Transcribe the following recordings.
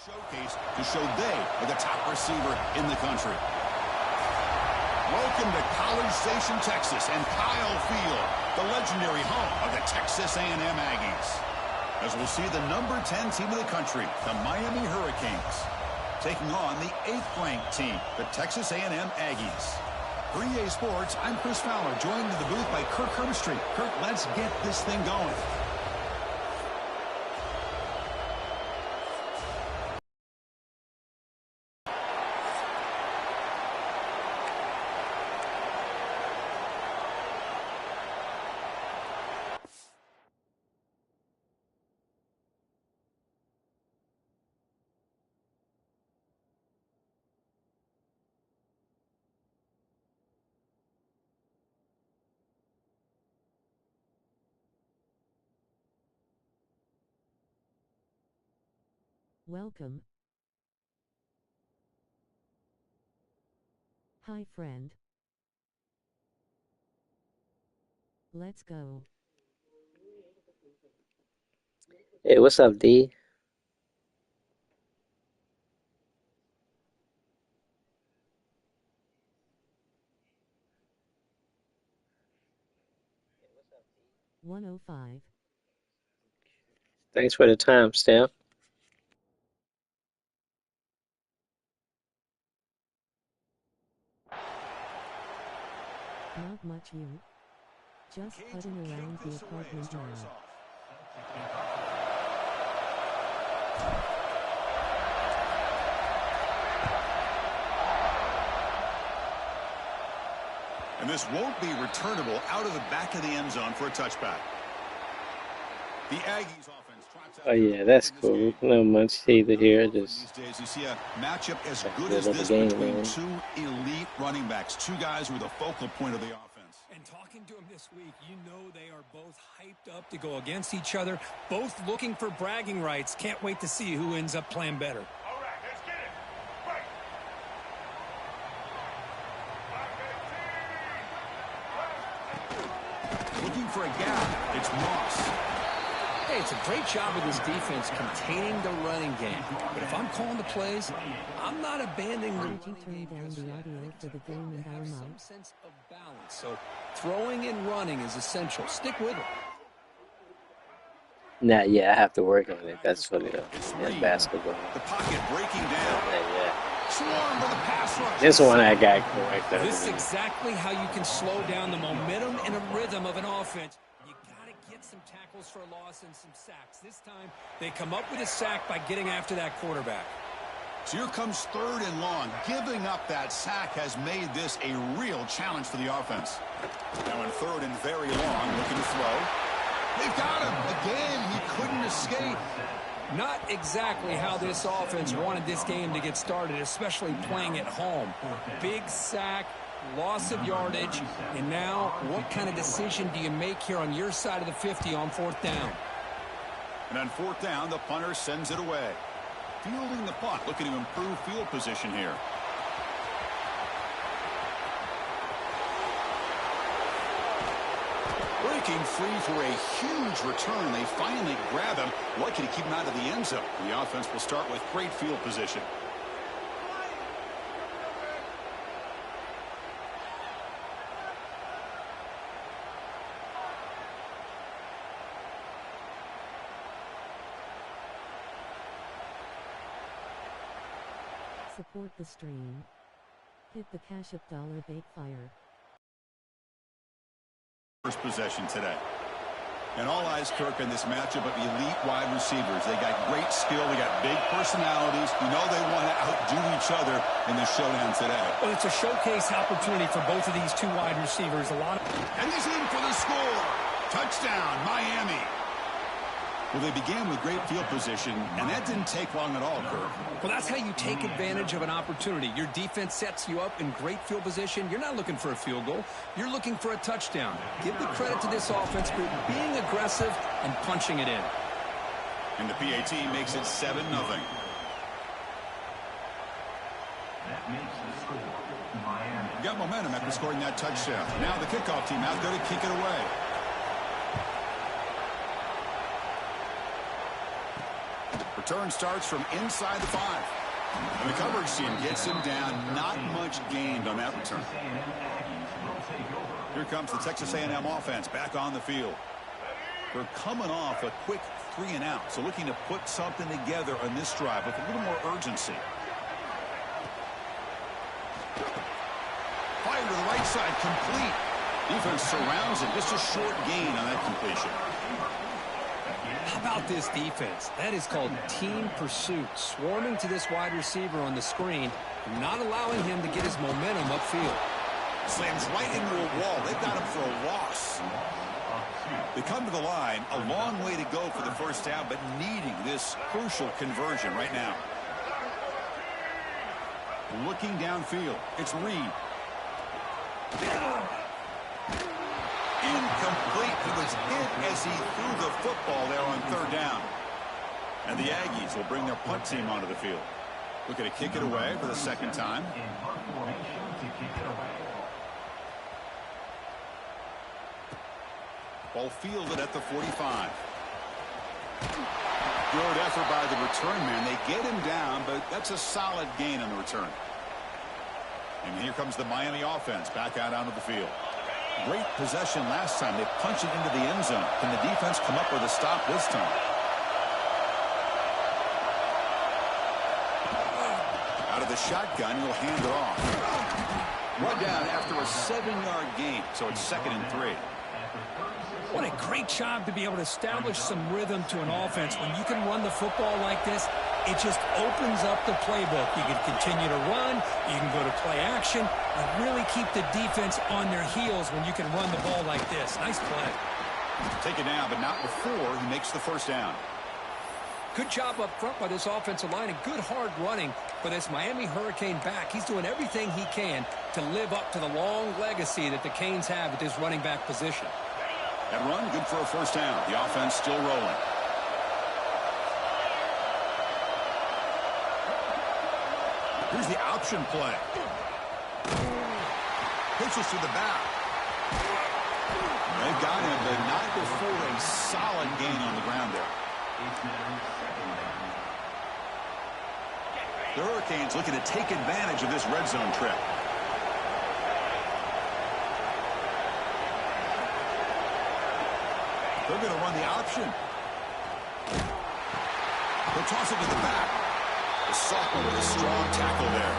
Showcase to show they are the top receiver in the country. Welcome to College Station, Texas, and Kyle Field, the legendary home of the Texas A&M Aggies. As we'll see the number 10 team in the country, the Miami Hurricanes, taking on the 8th-ranked team, the Texas A&M Aggies. For EA Sports, I'm Chris Fowler, joined in the booth by Kirk Herbstreit. Kirk, let's get this thing going. Welcome. Hi friend. Let's go. Hey, what's up, D? $105. Thanks for the timestamp. Not much you. Just putting around the apartment now. And this won't be returnable out of the back of the end zone for a touchback. The Aggies offense trots out. Oh yeah, that's cool. Not much either here. Just these days you see a matchup as good build as up a this game, between man. two elite running backs, two guys who are the focal point of the offense. And talking to them this week, you know they are both hyped up to go against each other, both looking for bragging rights. Can't wait to see who ends up playing better. All right, let's get it. Right. Looking for a gap. It's Moss. Hey, it's a great job of this defense containing the running game. But if I'm calling the plays, I'm not abandoning the Did you turn down the audio for the game in our some mouth? sense of balance. So throwing and running is essential. Stick with it. Nah, yeah, I have to work on it. That's what it It's is. Reed. Basketball. The pocket breaking down. Yeah. Swarm for the pass rush. This one I got correct. This is exactly how you can slow down the momentum and a rhythm of an offense. You got to get some tackles for a loss and some sacks. This time, they come up with a sack by getting after that quarterback. So here comes 3rd and long. Giving up that sack has made this a real challenge for the offense. Now in 3rd and very long, looking to throw. They've got him. Again, he couldn't escape. Not exactly how this offense wanted this game to get started, especially playing at home. Big sack, loss of yardage, and now what kind of decision do you make here on your side of the 50 on 4th down? And on 4th down, the punter sends it away. Fielding the punt, looking to improve field position here. Breaking free for a huge return. They finally grab him, lucky to keep him out of the end zone. The offense will start with great field position. Support the stream. Hit the Cash App $bait fire. First possession today. And all eyes, Kirk, in this matchup of elite wide receivers. They got great skill. They got big personalities. You know they want to outdo each other in this showdown today. Well, it's a showcase opportunity for both of these two wide receivers. And he's in for the score. Touchdown, Miami. Well, they began with great field position, and that didn't take long at all, Kirk. Well, that's how you take advantage of an opportunity. Your defense sets you up in great field position. You're not looking for a field goal. You're looking for a touchdown. Give the credit to this offense for being aggressive and punching it in. And the PAT makes it 7-0. Got momentum after scoring that touchdown. Now the kickoff team out there to kick it away. Return starts from inside the 5. And the coverage team gets him down. Not much gained on that return. Here comes the Texas A&M offense back on the field. They're coming off a quick 3-and-out, so looking to put something together on this drive with a little more urgency. Fire to the right side, complete. Defense surrounds it. Just a short gain on that completion. How about this defense? That is called team pursuit. Swarming to this wide receiver on the screen, not allowing him to get his momentum upfield. Slams right into a wall. They've got him for a loss. They come to the line. A long way to go for the first down, but needing this crucial conversion right now. Looking downfield. It's Reed. Incomplete. He was hit as he threw the football there on 3rd down. And the Aggies will bring their punt team onto the field. Looking to kick it away for the 2nd time. Ball fielded at the 45. Good effort by the return man. They get him down, but that's a solid gain on the return. And here comes the Miami offense back out onto the field. Great possession last time. They punch it into the end zone. Can the defense come up with a stop this time? Out of the shotgun, he'll hand it off. Run down after a 7-yard gain, so it's 2nd and 3. What a great job to be able to establish some rhythm to an offense. When you can run the football like this, it just opens up the playbook. You can continue to run, you can go to play action, and really keep the defense on their heels when you can run the ball like this. Nice play. Take it down, but not before he makes the first down. Good job up front by this offensive line and good hard running for this Miami Hurricane back. He's doing everything he can to live up to the long legacy that the Canes have at this running back position. That run, good for a first down. The offense still rolling. Here's the option play. Pitches to the back. They've got him, but not before a solid gain on the ground there. The Hurricanes looking to take advantage of this red zone trip. They're going to run the option. They'll toss it to the back. The sophomore with a strong tackle there.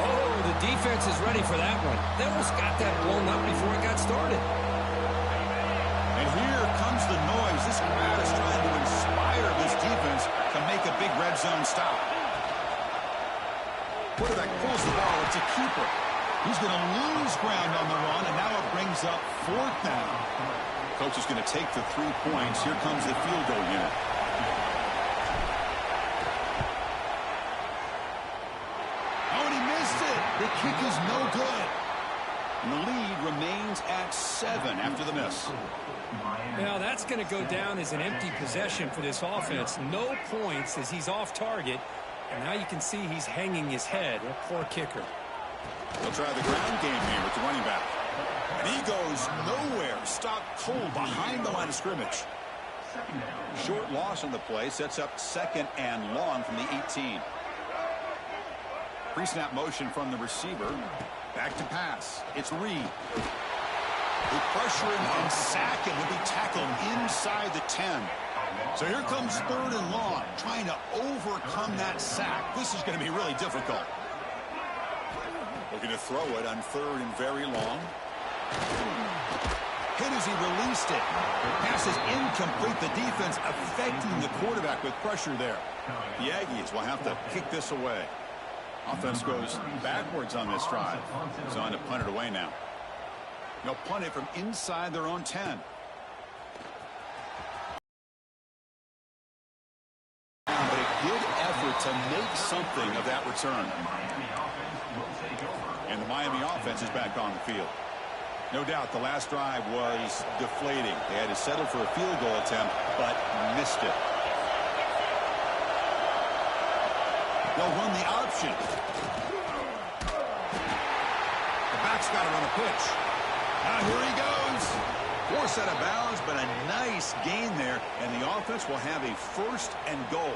Oh, the defense is ready for that one. They almost got that blown up before it got started. And here comes the noise. This crowd is trying to inspire this defense to make a big red zone stop. Quarterback pulls the ball. It's a keeper. He's going to lose ground on the run, and now it brings up 4th down. Coach is going to take the 3 points. Here comes the field goal unit. Oh, and he missed it. The kick is no good. And the lead remains at 7 after the miss. Now that's going to go down as an empty possession for this offense. No points as he's off target. And now you can see he's hanging his head. A poor kicker. They'll try the ground game here with the running back. And he goes nowhere. Stopped cold behind the line of scrimmage. Short loss on the play. Sets up 2nd and long from the 18. Pre-snap motion from the receiver. Back to pass. It's Reed. They pressure him and sack him. He'll be tackled inside the 10. So here comes 3rd and long. Trying to overcome that sack. This is going to be really difficult. Looking to throw it on 3rd and very long. Hit as he released it. Pass is incomplete. The defense affecting the quarterback with pressure there. The Aggies will have to kick this away. Offense goes backwards on this drive. He's on to punt it away now. They'll punt it from inside their own 10. But a good effort to make something of that return. And the Miami offense is back on the field. No doubt the last drive was deflating. They had to settle for a field goal attempt, but missed it. They'll run the option. The back's got to run a pitch. Now here he goes. Forced out of bounds, but a nice gain there, and the offense will have a 1st and goal.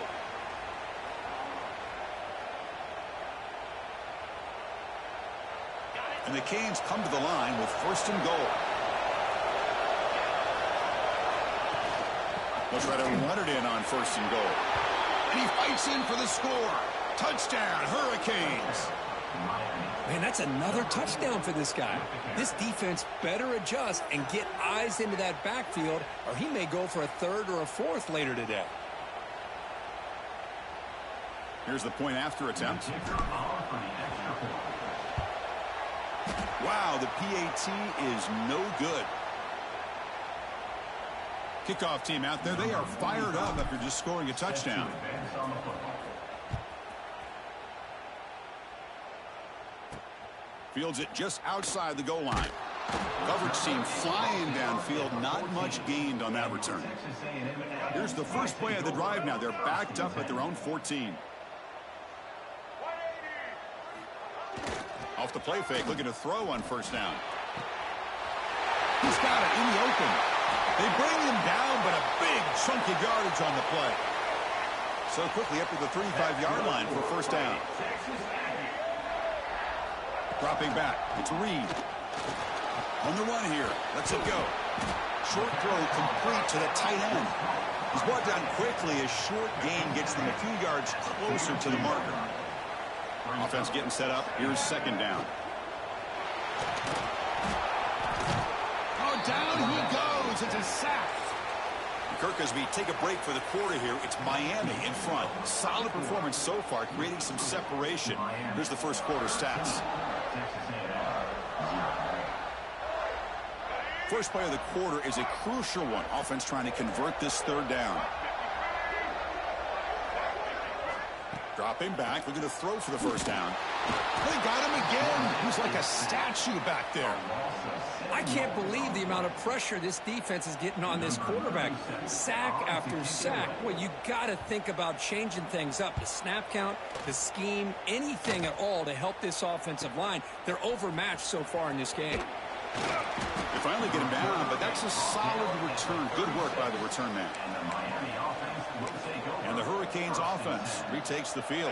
And the Canes come to the line with 1st and goal. They'll try to run it in on 1st and goal. And he fights in for the score. Touchdown, Hurricanes. Man, that's another touchdown for this guy. This defense better adjust and get eyes into that backfield, or he may go for a 3rd or a 4th later today. Here's the point after attempt. Wow, the PAT is no good. Kickoff team out there, they are fired up after just scoring a touchdown. Fields it just outside the goal line. Coverage team flying downfield, not much gained on that return. Here's the first play of the drive now. They're backed up at their own 14. Off the play fake, looking to throw on 1st down. He's got it in the open. They bring him down, but a big chunk of yardage on the play. So quickly up to the 35-yard line for 1st down. Dropping back, it's Reed. On the run here, lets it go. Short throw complete to the tight end. He's brought down quickly as short gain gets them a few yards closer to the marker. Offense getting set up. Here's 2nd down. Oh, down he goes. It's a sack. Kirkosby take a break for the quarter here. It's Miami in front. Solid performance so far, creating some separation. Here's the first quarter stats. First play of the quarter is a crucial one. Offense trying to convert this 3rd down. Dropping back, looking to throw for the 1st down. They got him again. He's like a statue back there. I can't believe the amount of pressure this defense is getting on this quarterback. Sack after sack. Well, you got to think about changing things up. The snap count, the scheme, anything at all to help this offensive line. They're overmatched so far in this game. They finally get him down, but that's a solid return. Good work by the return man. And the Hurricanes offense retakes the field.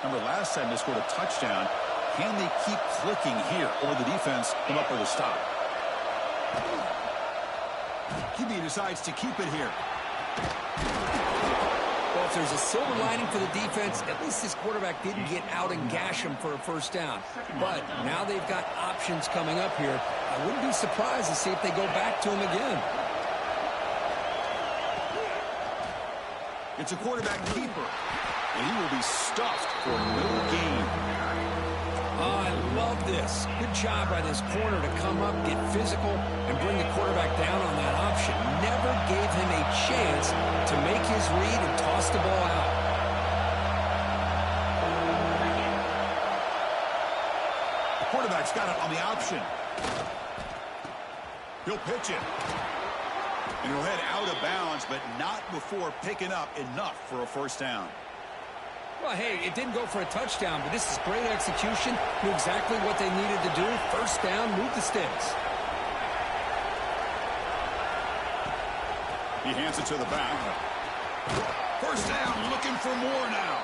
Remember, last time they scored a touchdown. Can they keep clicking here, or the defense come up with a stop? QB decides to keep it here. Well, if there's a silver lining for the defense, at least this quarterback didn't get out and gash him for a 1st down. But now they've got options coming up here. I wouldn't be surprised to see if they go back to him again. It's a quarterback keeper, and he will be stuffed for no gain. Oh, I love this. Good job by this corner to come up, get physical, and bring the quarterback down on that option. Never gave him a chance to make his read and toss the ball out. The quarterback's got it on the option. He'll pitch it. And he'll head out of bounds, but not before picking up enough for a 1st down. Well, hey, it didn't go for a touchdown, but this is great execution. Knew exactly what they needed to do. 1st down, move the sticks. He hands it to the back. 1st down, looking for more now.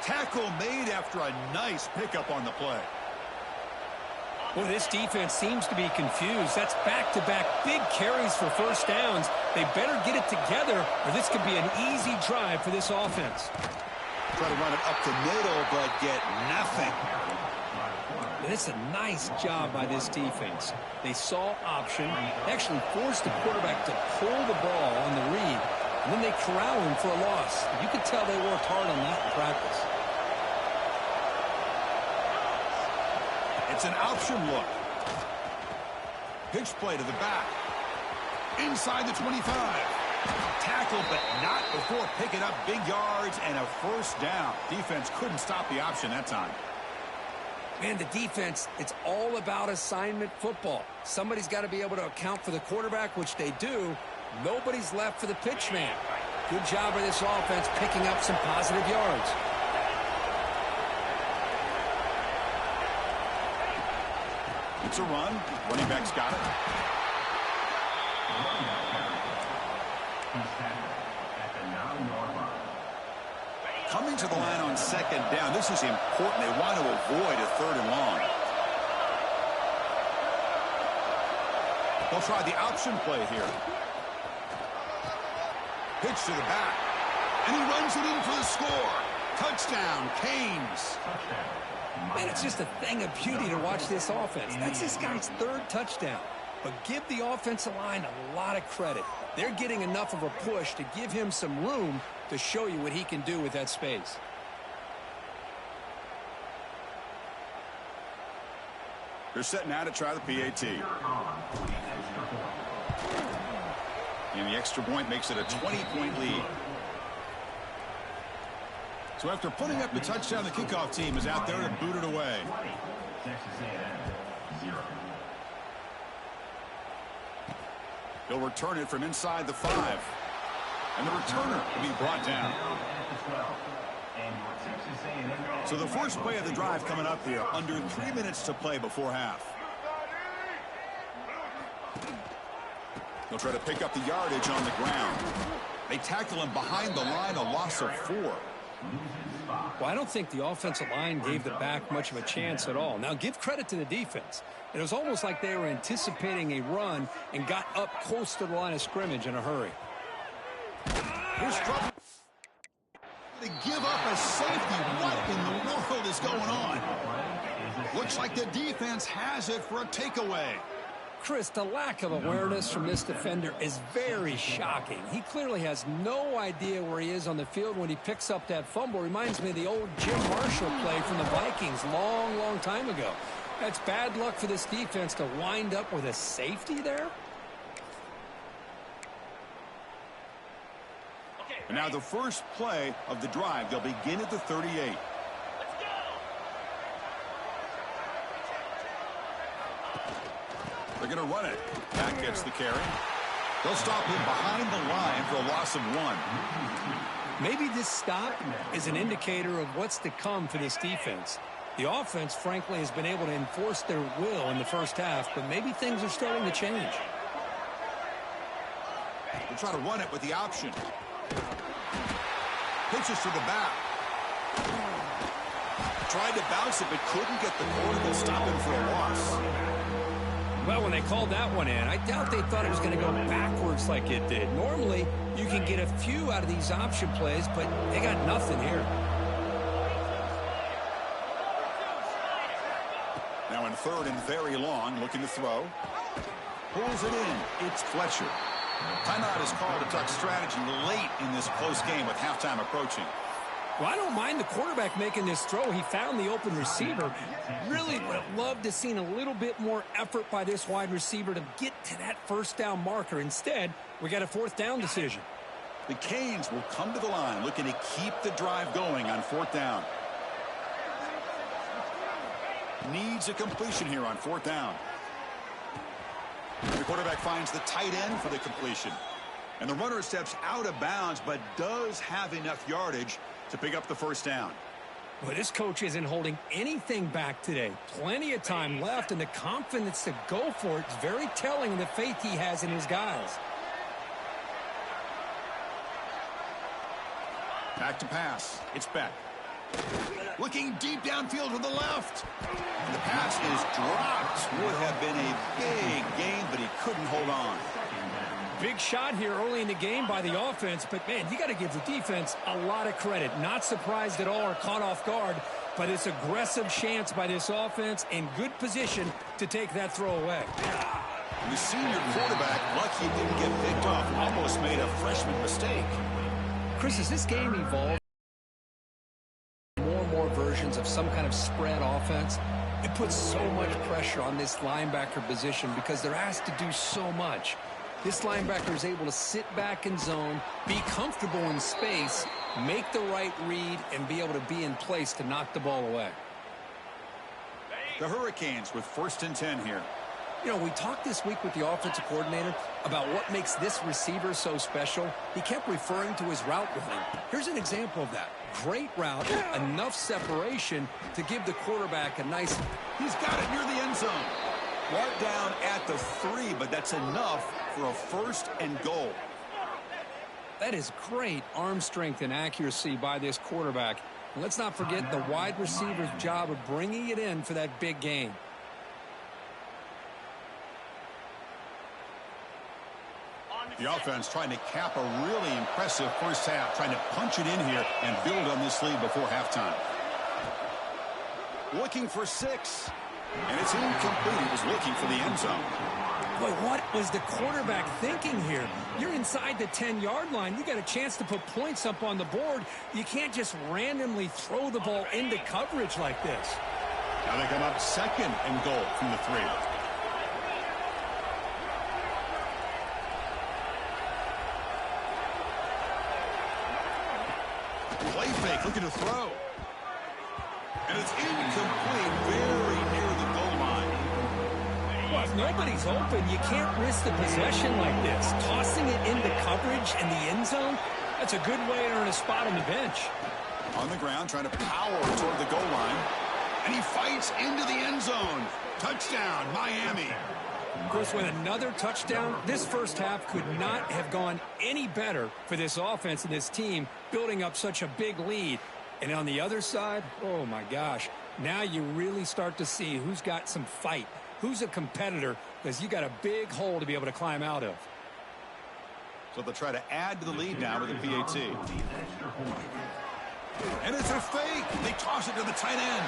Tackle made after a nice pickup on the play. Well, this defense seems to be confused. That's back-to-back big carries for 1st downs. They better get it together, or this could be an easy drive for this offense. Try to run it up the middle, but get nothing. And it's a nice job by this defense. They saw option, actually forced the quarterback to pull the ball on the read, and then they corral him for a loss. You could tell they worked hard on that in practice. It's an option look. Pitch play to the back. Inside the 25. Tackle, but not before picking up big yards and a 1st down. Defense couldn't stop the option that time. Man, the defense, it's all about assignment football. Somebody's got to be able to account for the quarterback, which they do. Nobody's left for the pitch man. Good job by this offense picking up some positive yards. It's a run. Running back's got it. Coming to the line on 2nd down. This is important. They want to avoid a 3rd and long. They'll try the option play here. Pitch to the back. And he runs it in for the score. Touchdown, Canes. Man, it's just a thing of beauty to watch this offense. That's this guy's third touchdown. But give the offensive line a lot of credit. They're getting enough of a push to give him some room to show you what he can do with that space. They're setting out to try the PAT. And the extra point makes it a 20-point lead. So after putting up the touchdown, the kickoff team is out there to boot it away. He'll return it from inside the 5. And the returner will be brought down. So the first play of the drive coming up here, under 3 minutes to play before half. They'll try to pick up the yardage on the ground. They tackle him behind the line, a loss of 4. Well, I don't think the offensive line gave the back much of a chance at all. Now, give credit to the defense. It was almost like they were anticipating a run and got up close to the line of scrimmage in a hurry. Here's trouble. To give up a safety. What in the world is going on? Looks like the defense has it for a takeaway. Chris, the lack of awareness from this defender is very shocking. He clearly has no idea where he is on the field when he picks up that fumble. Reminds me of the old Jim Marshall play from the Vikings long time ago. That's bad luck for this defense to wind up with a safety there. And now the first play of the drive. They'll begin at the 38. They're going to run it. That gets the carry. They'll stop him behind the line for a loss of 1. Maybe this stop is an indicator of what's to come for this defense. The offense, frankly, has been able to enforce their will in the first half, but maybe things are starting to change. They'll try to run it with the option. Pitches to the back. Tried to bounce it, but couldn't get the corner. They'll stop him for a loss. Well, when they called that one in, I doubt they thought it was going to go backwards like it did. Normally, you can get a few out of these option plays, but they got nothing here. Now in 3rd and very long, looking to throw. Pulls it in. It's Fletcher. Timeout is called to talk strategy late in this close game with halftime approaching. Well, I don't mind the quarterback making this throw. He found the open receiver. Really would have loved to have seen a little bit more effort by this wide receiver to get to that first down marker. Instead, we got a 4th down decision. The Canes will come to the line looking to keep the drive going on 4th down. Needs a completion here on 4th down. The quarterback finds the tight end for the completion. And the runner steps out of bounds, but does have enough yardage to pick up the first down. Well, this coach isn't holding anything back today. Plenty of time left, and the confidence to go for it is very telling of the faith he has in his guys. Back to pass. It's Beck. Looking deep downfield to the left. And the pass is dropped. Would have been a big gain, but he couldn't hold on. Big shot here early in the game by the offense, but, man, you got to give the defense a lot of credit. Not surprised at all or caught off guard, but it's aggressive chance by this offense in good position to take that throw away. The senior quarterback, lucky he didn't get picked off, almost made a freshman mistake. Chris, as this game evolves, more and more versions of some kind of spread offense, it puts so much pressure on this linebacker position because they're asked to do so much. This linebacker is able to sit back in zone, be comfortable in space, make the right read, and be able to be in place to knock the ball away. The Hurricanes with 1st and 10 here. You know, we talked this week with the offensive coordinator about what makes this receiver so special. He kept referring to his route running. Here's an example of that. Great route, enough separation to give the quarterback a nice... He's got it near the end zone. Brought down at the 3, but that's enough for a 1st and goal. That is great arm strength and accuracy by this quarterback. And let's not forget the wide receiver's job of bringing it in for that big game. The offense trying to cap a really impressive first half, trying to punch it in here and build on this lead before halftime. Looking for 6. And it's incomplete. He was looking for the end zone. Boy, what was the quarterback thinking here? You're inside the 10-yard line. You got a chance to put points up on the board. You can't just randomly throw the ball into coverage like this. Now they come up second and goal from the 3. Play fake, looking to throw. And it's incomplete, very near the goal line. Well, if nobody's open, you can't risk the possession like this. Tossing it into coverage in the end zone, that's a good way to earn a spot on the bench. On the ground, trying to power toward the goal line. And he fights into the end zone. Touchdown, Miami. Of course, with another touchdown, this first half could not have gone any better for this offense and this team, building up such a big lead. And on the other side, oh my gosh, now you really start to see who's got some fight, who's a competitor, because you got a big hole to be able to climb out of. So they'll try to add to the lead now with a PAT. And it's a fake. They toss it to the tight end.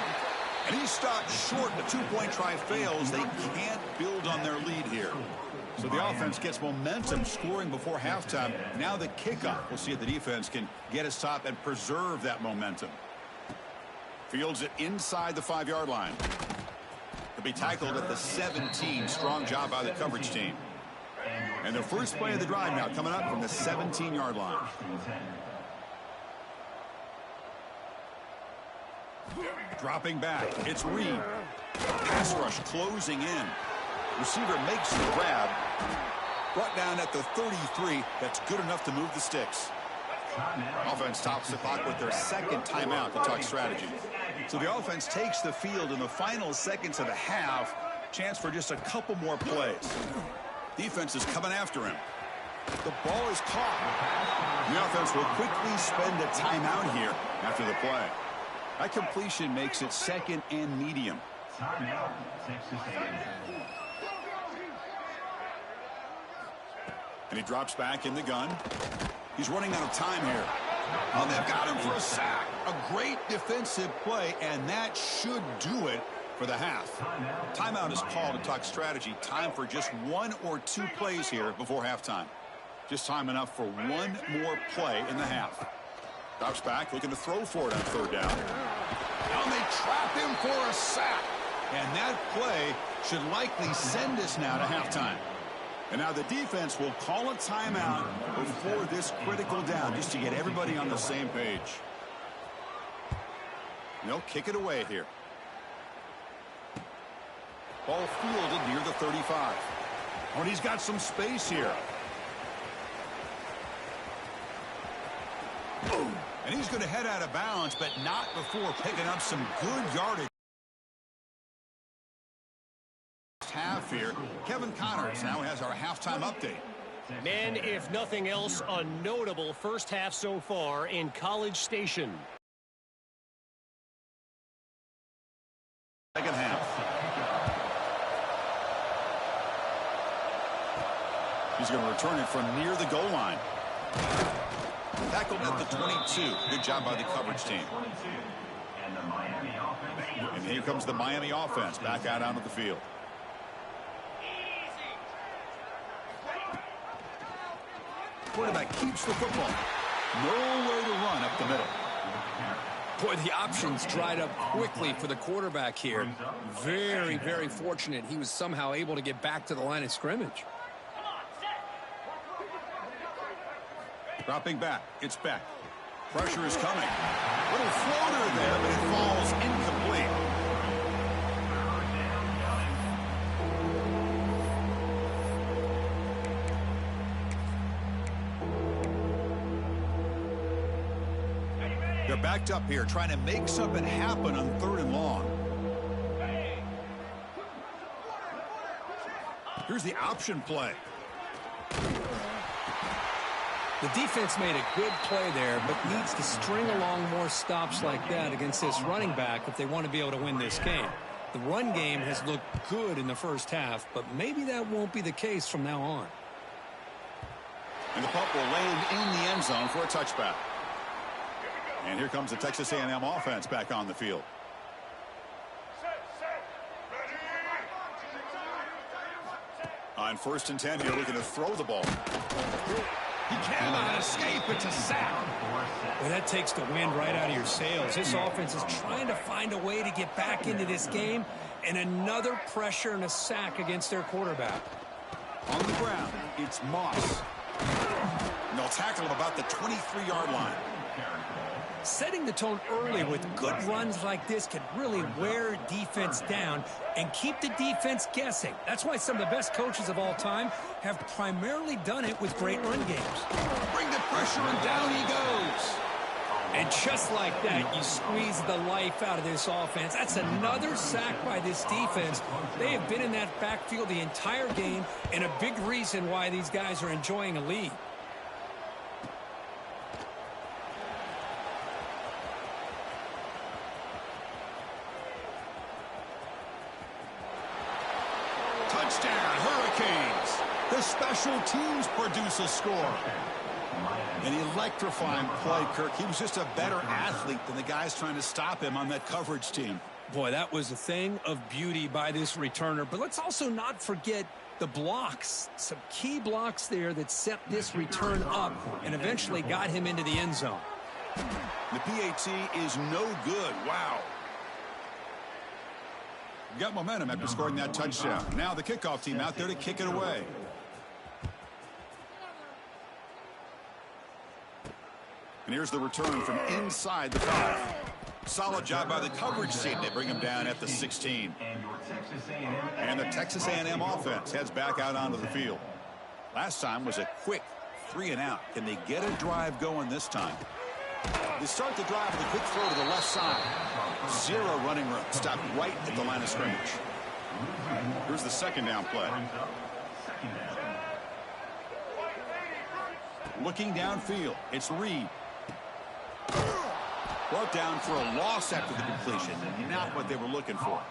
And he's stopped short. The 2-point try fails. They can't build on their lead here. So the offense gets momentum, scoring before halftime. Now the kickoff. We'll see if the defense can get a stop and preserve that momentum. Fields it inside the 5-yard line. He'll be tackled at the 17. Strong job by the coverage team. And the first play of the drive now coming up from the 17-yard line. Dropping back, it's Reed. Pass rush closing in. Receiver makes the grab. Brought down at the 33. That's good enough to move the sticks. Offense tops the clock with their second timeout to talk strategy. So the offense takes the field in the final seconds of the half. Chance for just a couple more plays. Defense is coming after him. The ball is caught. The offense will quickly spend a timeout here after the play. That completion makes it second and medium. And he drops back in the gun. He's running out of time here. Oh, they've got him for a sack. A great defensive play, and that should do it for the half. Timeout is called to talk strategy. Time for just 1 or 2 plays here before halftime. Just time enough for 1 more play in the half. Drops back, looking to throw for it on 3rd down. Now they trap him for a sack. And that play should likely send us now to halftime. And now the defense will call a timeout before this critical down, just to get everybody on the same page. They'll kick it away here. Ball fielded near the 35. Oh, and he's got some space here. Boom. And he's going to head out of bounds, but not before picking up some good yardage. Half here. Kevin Connors now has our halftime update. Man, if nothing else, a notable first half so far in College Station. Second half. He's going to return it from near the goal line. Tackled at the 22. Good job by the coverage team. And here comes the Miami offense back out onto the field. Quarterback keeps the football. Nowhere to run up the middle. Boy, the options dried up quickly for the quarterback here. Very, very fortunate he was somehow able to get back to the line of scrimmage. Dropping back, it's Beck. Pressure is coming. Little floater there, but it falls incomplete. They're backed up here, trying to make something happen on 3rd and long. Here's the option play. The defense made a good play there, but needs to string along more stops like that against this running back if they want to be able to win this game. The run game has looked good in the first half, but maybe that won't be the case from now on. And the punt will land in the end zone for a touchback. And here comes the Texas A&M offense back on the field. On 1st and 10 here, looking to throw the ball. He cannot escape. It's a sack. Well, that takes the wind right out of your sails. This offense is trying to find a way to get back into this game, and another pressure and a sack against their quarterback. On the ground, it's Moss. And they'll tackle him about the 23-yard line. Setting the tone early with good runs like this can really wear defense down and keep the defense guessing. That's why some of the best coaches of all time have primarily done it with great run games. Bring the pressure, and down he goes. And just like that, you squeeze the life out of this offense. That's another sack by this defense. They have been in that backfield the entire game, and a big reason why these guys are enjoying a lead. Touchdown, Hurricanes. The special teams produce a score. An electrifying play, Kirk. He was just a better athlete than the guys trying to stop him on that coverage team. Boy, that was a thing of beauty by this returner. But let's also not forget the blocks. Some key blocks there that set this return up and eventually got him into the end zone. The PAT is no good. Wow. Got momentum after scoring that touchdown. Now the kickoff team out there to kick it away. And here's the return from inside the 5. Solid job by the coverage team. They bring him down at the 16. And the Texas A&M offense heads back out onto the field. Last time was a quick 3-and-out. Can they get a drive going this time? They start the drive with a quick throw to the left side. 0 running room. Stopped right at the line of scrimmage. Here's the second down play. Looking downfield, it's Reed. Brought down for a loss after the completion. Not what they were looking for.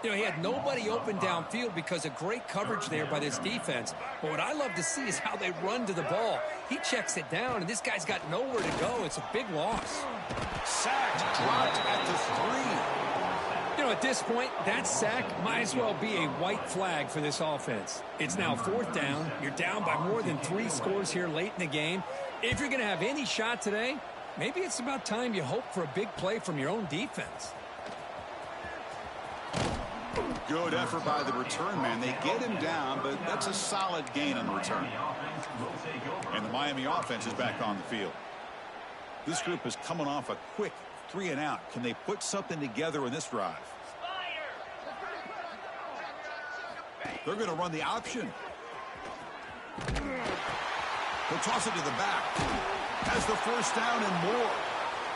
You know, he had nobody open downfield because of great coverage there by this defense. But what I love to see is how they run to the ball. He checks it down, and this guy's got nowhere to go. It's a big loss. Sacked, dropped at the 3. You know, at this point, that sack might as well be a white flag for this offense. It's now 4th down. You're down by more than 3 scores here late in the game. If you're going to have any shot today, maybe it's about time you hope for a big play from your own defense. Good effort by the return man. They get him down, but that's a solid gain on the return. And the Miami offense is back on the field. This group is coming off a quick 3-and-out. Can they put something together in this drive? They're going to run the option. They'll toss it to the back. Has the first down and more.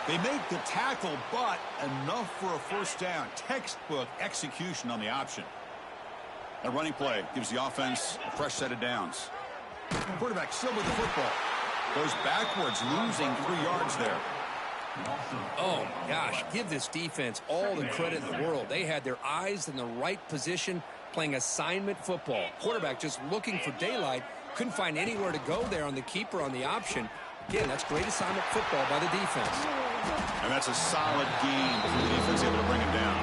They make the tackle, but enough for a first down. Textbook execution on the option. A running play gives the offense a fresh set of downs. Quarterback still with the football. Goes backwards, losing 3 yards there. Oh, gosh, give this defense all the credit in the world. They had their eyes in the right position, playing assignment football. Quarterback just looking for daylight. Couldn't find anywhere to go there on the keeper on the option. Again, that's great assignment football by the defense. And that's a solid game before the defense able to bring him down.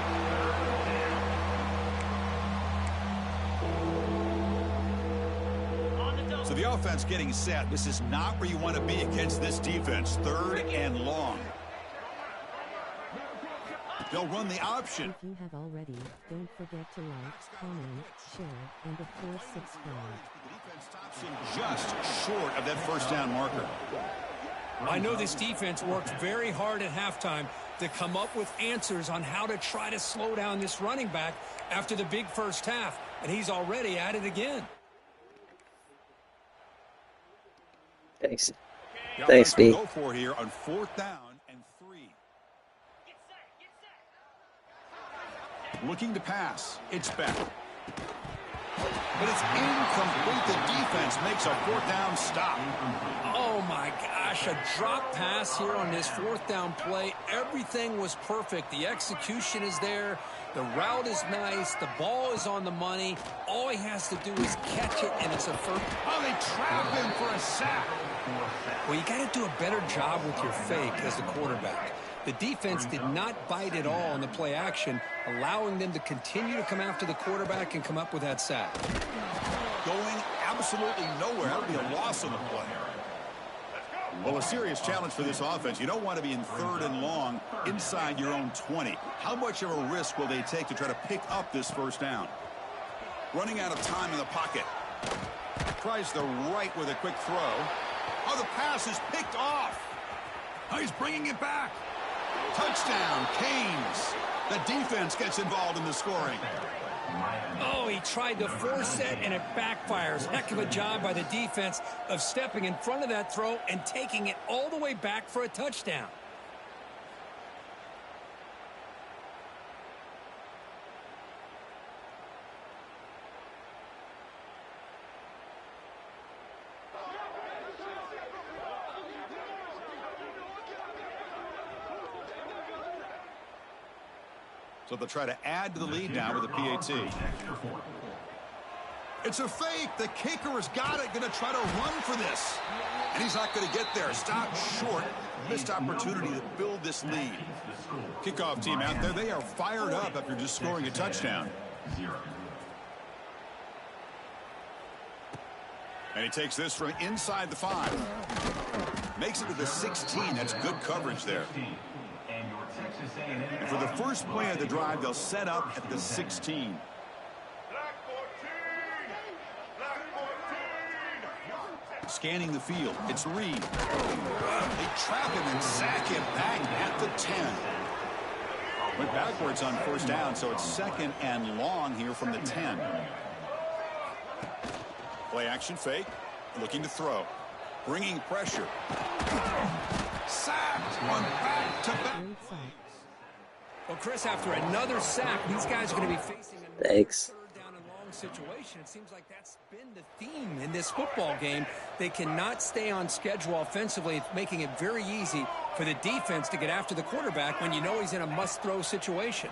So the offense getting set. This is not where you want to be against this defense. 3rd and long. They'll run the option. If you have already, don't forget to like, comment, share, and of course subscribe. Just short of that first down marker. I know this defense worked very hard at halftime to come up with answers on how to try to slow down this running back after the big first half, and he's already at it again. Thanks. Thanks, D. Go for it here on 4th down and 3. Looking to pass. It's Beck. But it's incomplete. The defense makes a fourth down stop. Oh, my gosh, a drop pass here on this fourth down play. Everything was perfect. The execution is there. The route is nice. The ball is on the money. All he has to do is catch it, and it's a first. Oh, they trap him for a sack. Well, you got to do a better job with your fake as the quarterback. The defense did not bite at all on the play action, allowing them to continue to come after the quarterback and come up with that sack. Going absolutely nowhere. That would be a loss on the play. Well, a serious challenge for this offense. You don't want to be in 3rd and long inside your own 20. How much of a risk will they take to try to pick up this first down? Running out of time in the pocket. Tries the right with a quick throw. Oh, the pass is picked off. Oh, he's bringing it back. Touchdown, Canes. The defense gets involved in the scoring. Oh, he tried to force it, and it backfires. Heck of a job by the defense of stepping in front of that throw and taking it all the way back for a touchdown. So they'll try to add to the lead now with the PAT. It's a fake. The kicker has got it. Going to try to run for this. And he's not going to get there. Stop short. Missed opportunity to build this lead. Kickoff team out there. They are fired up after just scoring a touchdown. And he takes this from inside the 5. Makes it to the 16. That's good coverage there. And for the first play of the drive, they'll set up at the 16. Scanning the field. It's Reed. They trap him and sack him back at the 10. Went backwards on first down, so it's 2nd and long here from the 10. Play action fake. Looking to throw. Bringing pressure. Sacked on back-to-back. Well, Chris, after another sack, these guys are going to be facing another Thanks. 3rd down and long situation. It seems like that's been the theme in this football game. They cannot stay on schedule offensively, making it very easy for the defense to get after the quarterback when you know he's in a must-throw situation.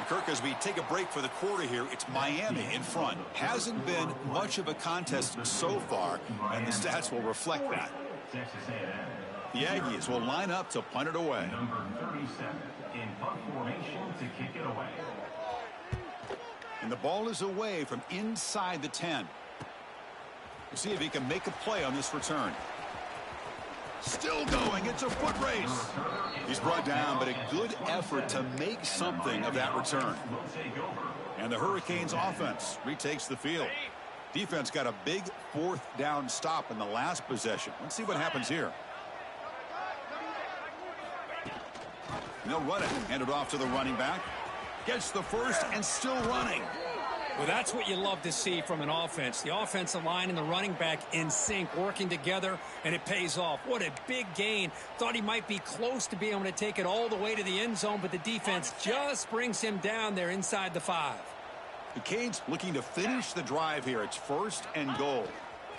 Kirk, as we take a break for the quarter here, it's Miami in front. Hasn't been much of a contest so far, and the stats will reflect that. The Aggies will line up to punt it away. Number 37 in punt formation to kick it away. And the ball is away from inside the 10. We'll see if he can make a play on this return. Still going. It's a foot race. He's brought down, but a good effort to make something of that return. And the Hurricanes offense retakes the field. Defense got a big 4th down stop in the last possession. Let's see what happens here. And they'll run it. Hand it off to the running back. Gets the first and still running. Well, that's what you love to see from an offense. The offensive line and the running back in sync, working together, and it pays off. What a big gain. Thought he might be close to being able to take it all the way to the end zone, but the defense just brings him down there inside the 5. The Canes looking to finish the drive here. It's 1st and goal.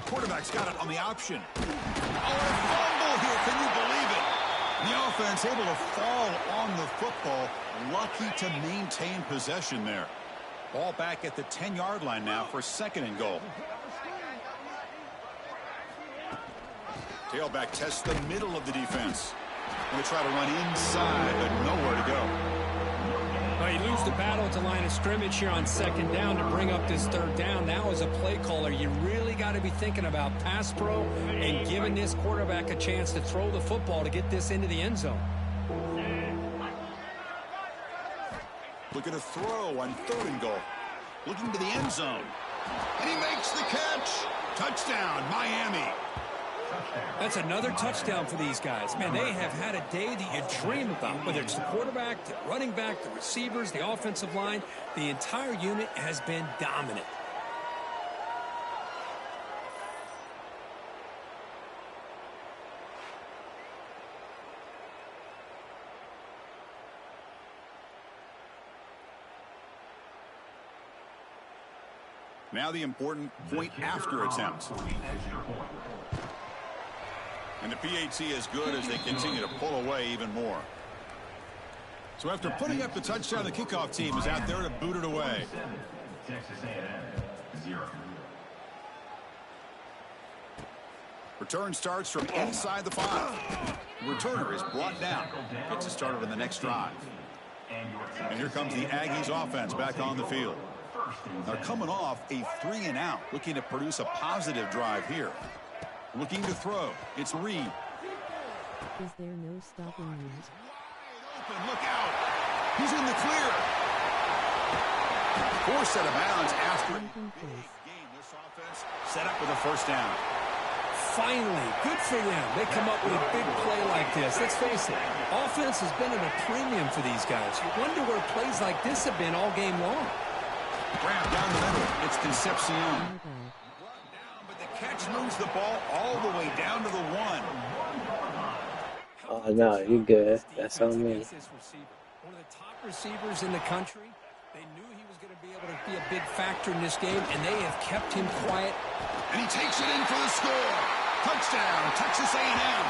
Quarterback's got it on the option. Oh, a fumble here. Can you believe it? The offense able to fall on the football. Lucky to maintain possession there. Ball back at the 10-yard line now for 2nd and goal. Tailback tests the middle of the defense. Going to try to run inside, but nowhere to go. Well, you lose the battle at the line of scrimmage here on 2nd down to bring up this 3rd down. Now as a play caller, you really got to be thinking about pass pro and giving this quarterback a chance to throw the football to get this into the end zone. Looking to throw on 3rd and goal. Looking to the end zone. And he makes the catch. Touchdown, Miami. That's another touchdown for these guys. Man, they have had a day that you dream about, whether it's the quarterback, the running back, the receivers, the offensive line. The entire unit has been dominant. Now the important point after attempt. And the PAT is good as they continue to pull away even more. So after putting up the touchdown, the kickoff team is out there to boot it away. Texas A&M 0. Return starts from inside the 5. The returner is brought down. Gets it started on the next drive. And here comes the Aggies offense back on the field. They're coming off a 3-and-out, looking to produce a positive drive here. Looking to throw. It's Reed. Is there no stopping you? Open, look out. He's in the clear. Forced out of bounds after game. This offense set up with a first down. Finally, good for them. They come up with a big play like this. Let's face it, offense has been at a premium for these guys. You wonder where plays like this have been all game long. Grab down the middle. It's Concepcion. Brought down, but the catch moves the ball all the way down to the 1. Oh, no, you good. That's on me. One of the top receivers in the country. They knew he was going to be able to be a big factor in this game, and they have kept him quiet. And he takes it in for the score. Touchdown, Texas A&M.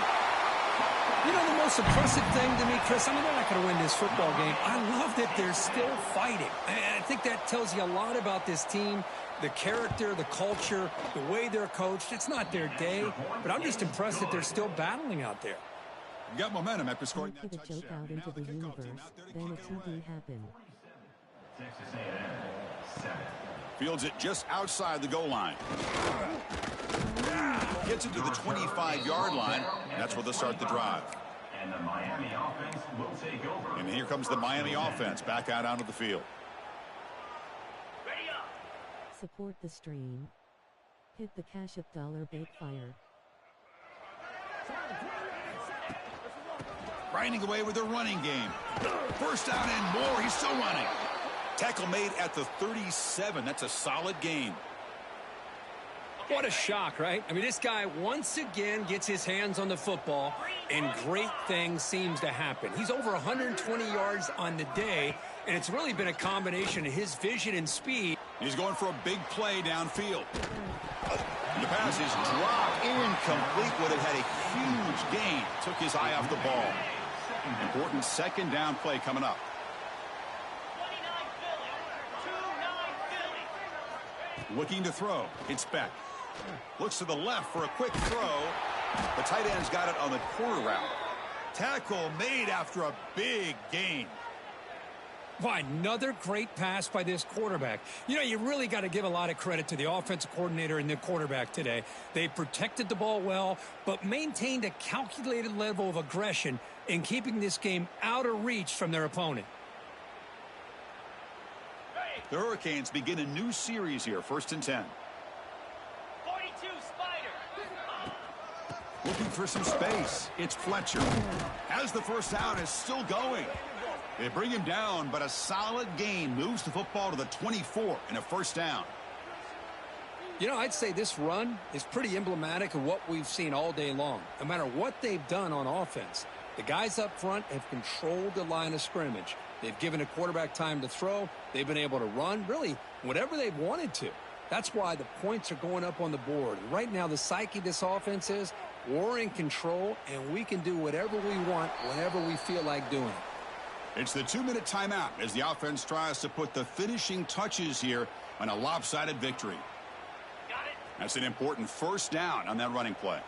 You know the most impressive thing to me, Chris, I mean, they're not going to win this football game. I love that they're still fighting. And I think that tells you a lot about this team, the character, the culture, the way they're coached. It's not their day, but I'm just impressed that they're still battling out there. You got momentum after scoring Don't that put a joke touchdown. out into the universe, then a TD happened. Texas A&M 7. Fields it just outside the goal line. Gets it to the 25-yard line. That's where they'll start the drive. And the Miami offense will take over. And here comes the Miami offense back out onto the field. Support the stream. Hit the Cash App $bait fire. Grinding away with their running game. First down and more. He's still running. Tackle made at the 37. That's a solid gain. What a shock, right? I mean, this guy once again gets his hands on the football, and great things seems to happen. He's over 120 yards on the day, and it's really been a combination of his vision and speed. He's going for a big play downfield. The pass is dropped incomplete, but it had a huge gain. Took his eye off the ball. Important second down play coming up. Looking to throw. It's Beck. Looks to the left for a quick throw. The tight end's got it on the corner route. Tackle made after a big gain. Why, another great pass by this quarterback. You know, you really got to give a lot of credit to the offensive coordinator and the quarterback today. They protected the ball well, but maintained a calculated level of aggression in keeping this game out of reach from their opponent. The Hurricanes begin a new series here, 1st and 10. 42 Spider. Looking for some space. It's Fletcher. As the first down is still going. They bring him down, but a solid gain moves the football to the 24 and a first down. You know, I'd say this run is pretty emblematic of what we've seen all day long. No matter what they've done on offense, the guys up front have controlled the line of scrimmage. They've given a quarterback time to throw. They've been able to run, really, whatever they've wanted to. That's why the points are going up on the board. Right now, the psyche of this offense is we're in control, and we can do whatever we want whenever we feel like doing it. It's the 2-minute timeout as the offense tries to put the finishing touches here on a lopsided victory. That's an important first down on that running play.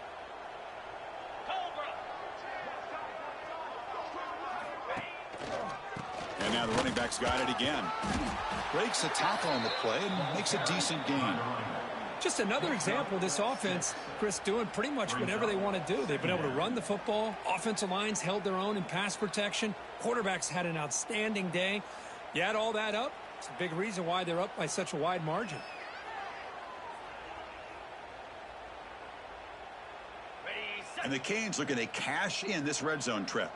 And now the running back's got it again. Breaks a tackle on the play and makes a decent gain. Just another example of this offense, Chris, doing pretty much whatever they want to do. They've been able to run the football. Offensive lines held their own in pass protection. Quarterbacks had an outstanding day. You add all that up, it's a big reason why they're up by such a wide margin. And the Canes looking to cash in this red zone trip.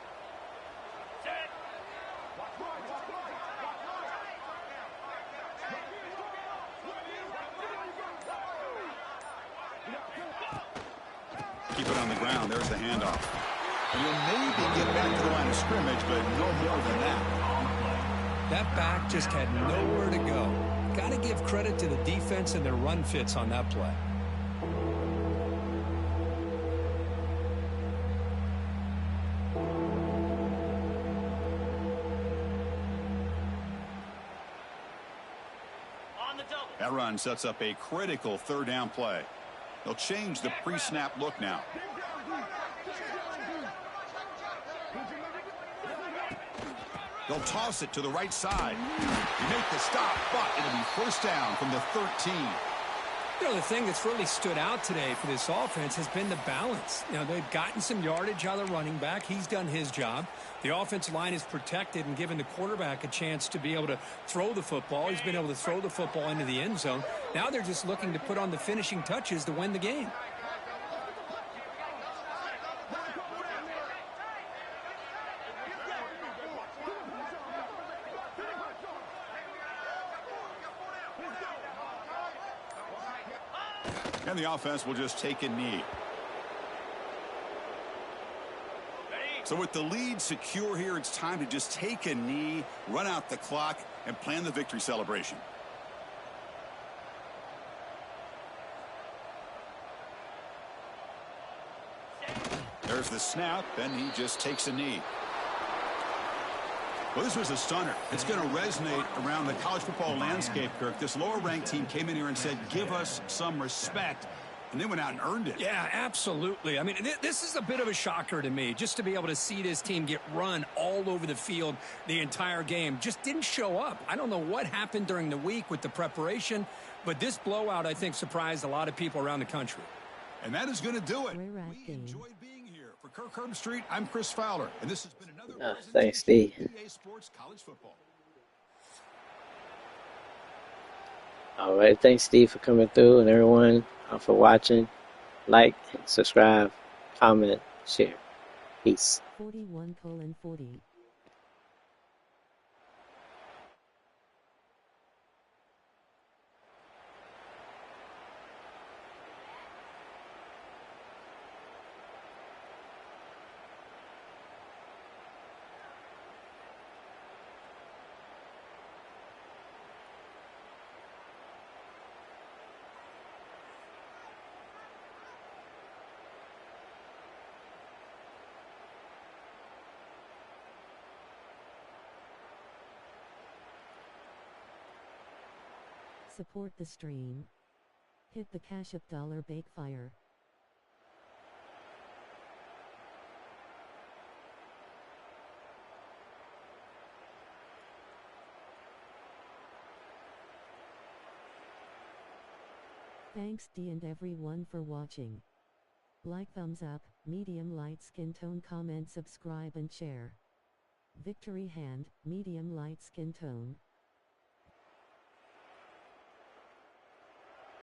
Keep it on the ground. There's the handoff. And you'll maybe get back to the line of scrimmage, but no more than that. That back just had nowhere to go. got to give credit to the defense and their run fits on that play. On the double. That run sets up a critical third down play. They'll change the pre-snap look now. They'll toss it to the right side. They make the stop, but it'll be first down from the 13. You know, the thing that's really stood out today for this offense has been the balance. You know, they've gotten some yardage out of the running back. He's done his job. The offensive line is protected and given the quarterback a chance to be able to throw the football. He's been able to throw the football into the end zone. Now they're just looking to put on the finishing touches to win the game. And the offense will just take a knee. So with the lead secure here, it's time to just take a knee, run out the clock, and plan the victory celebration. There's the snap, and he just takes a knee. Well, this was a stunner. It's going to resonate around the college football landscape, Kirk. This lower-ranked team came in here and said, give us some respect, and they went out and earned it. Yeah, absolutely. I mean, this is a bit of a shocker to me, just to be able to see this team get run all over the field the entire game. Just didn't show up. I don't know what happened during the week with the preparation, but this blowout, I think, surprised a lot of people around the country. And that is going to do it. We enjoyed being here. For Kirk Herbstreit, I'm Chris Fowler, and this has been another Thanks, Steve. EA Sports College Football. All right, thanks, Steve, for coming through, and everyone for watching. Like, subscribe, comment, share. Peace. 41:40. Support the stream. Hit the Cash App $Bakefire. Thanks D and everyone for watching. Like, thumbs up, medium light skin tone, comment, subscribe and share. Victory hand, medium light skin tone.